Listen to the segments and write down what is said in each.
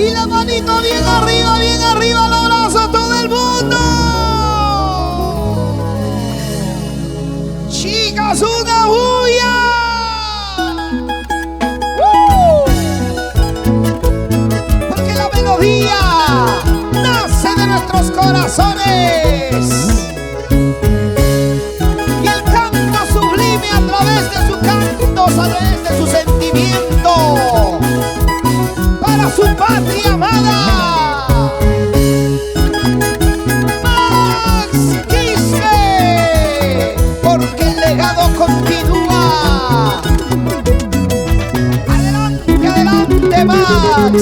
Y la manito bien arriba los brazos, todo el mundo. Chicas, una bulla. Porque la melodía nace de nuestros corazones. Y el canto sublime a través de su canto, a través de su sentimiento, para su patria amada. Max Quispe, porque el legado continúa. Adelante, Max.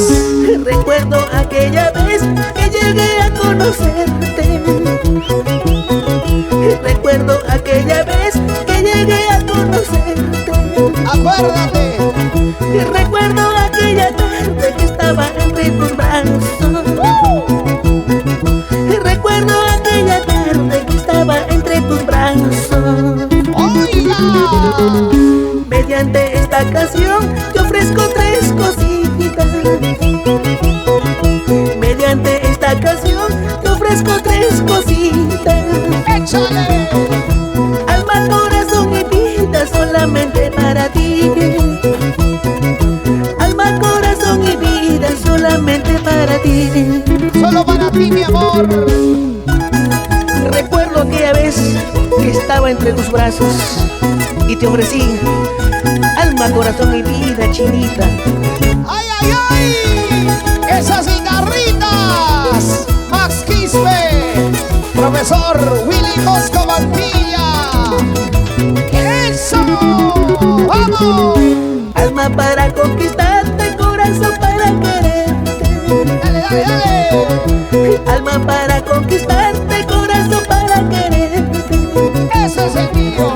Recuerdo aquella vez que llegué a conocerte. Recuerdo aquella vez que llegué a conocerte. Acuérdate. Recuerdo aquella tarde que estaba entre tus brazos. Recuerdo aquella tarde que estaba entre tus brazos. ¡Oiga! Mediante esta canción te ofrezco tres cositas. Mediante esta canción te ofrezco tres cositas. ¡Échale! Alma, corazón y vida solamente para ti. Alma, corazón y vida solamente para ti. Solo para ti, mi amor. Recuerdo aquella vez que estaba entre tus brazos y te ofrecí alma, corazón y vida, chinita. ¡Ay, ay, ay! ¡Esas guitarritas! Max Quispe, profesor Willy Mosco Mantilla. ¡Eso! ¡Vamos! Alma para conquistarte, corazón para quererte. ¡Dale, dale, dale! Alma para conquistarte, corazón para quererte. ¡Ese es el mío!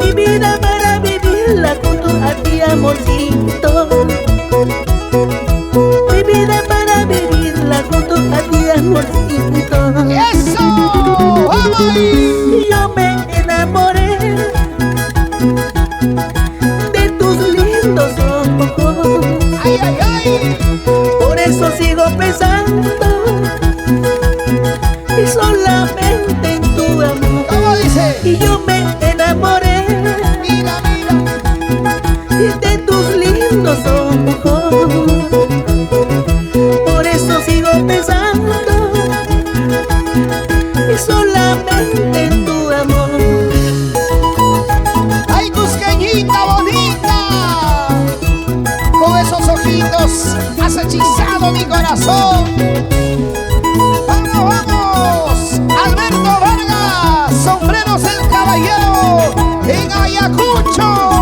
Mi vida para vivirla junto a ti, amorcito. Mi vida para vivirla junto a ti, amorcito. ¡Eso! ¡Vamos ahí! Yo me enamoré de tus lindos ojos. ¡Ay, ay, ay! Por eso sigo pensando y solamente en tu amor. ¿Cómo dice? Y yo me enamoré Mira, mira. de tus lindos ojos. Por eso sigo pensando y solamente en tu amor. ¡Ay, cusqueñita bonita! Con esos ojitos has hechizado mi corazón. ¡Vamos, vamos! Alberto Vargas, Sombreros el Caballero en Ayacucho.